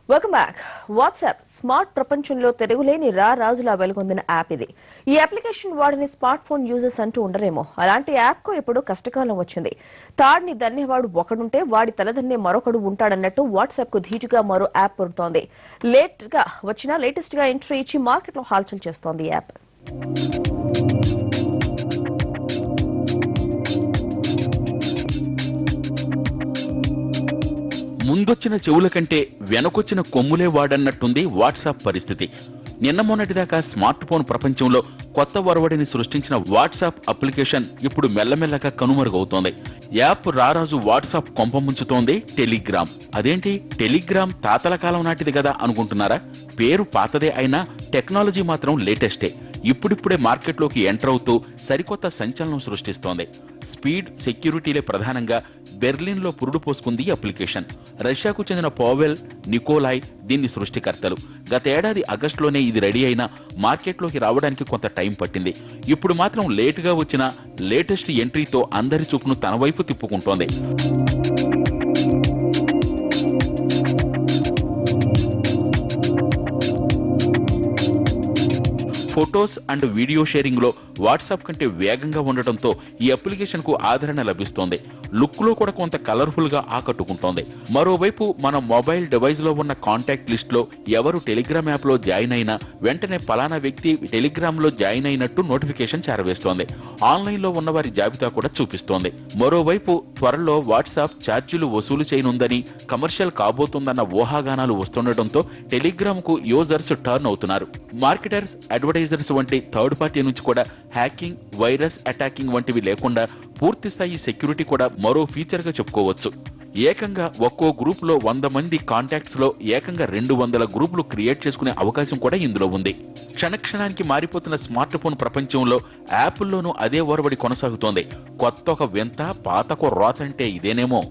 Welcome back. WhatsApp smart ప్రపంచంలో తిరుగులేని రాజులా వెలుగొందిన app ఇది. ఈ అప్లికేషన్ వాడిని స్మార్ట్ ఫోన్ యూజర్స్ అంటూ ఉండరేమో. అలాంటి యాప్ కు ఇప్పుడు కష్టకాలం వచ్చింది. తాడిని దన్నేవాడు ఒకడుంటే వాడి తలదన్నే మరొకడు ఉంటాడన్నట్టు వాట్సాప్ కు ధీటుగా మరో యాప్ పుడుతోంది. లేటెస్ట్ గా ఎంట్రీ ఇచ్చి మార్కెట్ లో హల్చల్ చేస్తోంది ఈ యాప్. ముందొచ్చిన చెవుల కంటే వెనకొచ్చిన కొమ్ములే వాడన్నట్టుంది వాట్సాప్ పరిస్థితి. నిన్న మొన్నటిదాకా స్మార్ట్ ఫోన్ ప్రపంచంలో కొత్త ఒరవడిని సృష్టించిన వాట్సాప్ అప్లికేషన్ ఇప్పుడు మెల్లమెల్లగా కనుమరుగవుతోంది. యాప్ రారాజు వాట్సాప్ కొంపముంచుతోంది టెలిగ్రామ్. అదేంటి టెలిగ్రామ్ తాతల కాలం నాటిది కదా అనుకుంటున్నారా? పేరు పాతదే అయినా టెక్నాలజీ మాత్రం లేటెస్టే. ఇప్పుడిప్పుడే మార్కెట్లోకి ఎంటర్ అవుతూ సరికొత్త సంచలనం సృష్టిస్తోంది. స్పీడ్, సెక్యూరిటీలే ప్రధానంగా బెర్లిన్లో పురుడు పోసుకుంది ఈ అప్లికేషన్. రష్యాకు చెందిన పావెల్, నికోలాయ్ దీన్ని సృష్టికర్తలు. గతేడాది ఆగస్టులోనే ఇది రెడీ అయినా మార్కెట్లోకి రావడానికి కొంత టైం పట్టింది. ఇప్పుడు మాత్రం లేటుగా వచ్చిన లేటెస్ట్ ఎంట్రీతో అందరి చూపును తన వైపు తిప్పుకుంటోంది. ఫొటోస్ అండ్ వీడియో షేరింగ్ లో వాట్సాప్ కంటే వేగంగా ఉండటంతో ఈ అప్లికేషన్ కు ఆదరణ లభిస్తోంది. లుక్ లో కూడా కొంత కలర్ఫుల్ గా ఆకట్టుకుంటోంది. మరోవైపు మన మొబైల్ డివైస్ లో ఉన్న కాంటాక్ట్ లిస్ట్ లో ఎవరు టెలిగ్రామ్ యాప్ లో జాయిన్ అయినా వెంటనే పలానా వ్యక్తి టెలిగ్రామ్ లో జాయిన్ అయినట్టు నోటిఫికేషన్ చేరవేస్తోంది. ఆన్లైన్ లో ఉన్న వారి జాబితా కూడా చూపిస్తోంది. మరోవైపు త్వరలో వాట్సాప్ ఛార్జీలు వసూలు చేయనుందని, కమర్షియల్ కాబోతుందన్న ఊహాగానాలు వస్తుండటంతో టెలిగ్రామ్ కు యూజర్స్ టర్న్ అవుతున్నారు. మార్కెటర్స్, అడ్వర్టైజర్స్ వంటి థర్డ్ పార్టీ నుంచి కూడా హ్యాకింగ్, వైరస్ అటాకింగ్ వంటివి లేకుండా పూర్తిస్థాయి సెక్యూరిటీ కూడా మరో ఫీచర్ గా చెప్పుకోవచ్చు. ఏకంగా ఒక్కో గ్రూప్ లో 100 మంది కాంటాక్ట్స్ లో ఏకంగా 200 గ్రూపులు క్రియేట్ చేసుకునే అవకాశం కూడా ఇందులో ఉంది. క్షణక్షణానికి మారిపోతున్న స్మార్ట్ ఫోన్ ప్రపంచంలో యాప్ల్లోనూ అదే ఒరవడి కొనసాగుతోంది. కొత్త ఒక వింత, పాతకు రోతంటే ఇదేనేమో.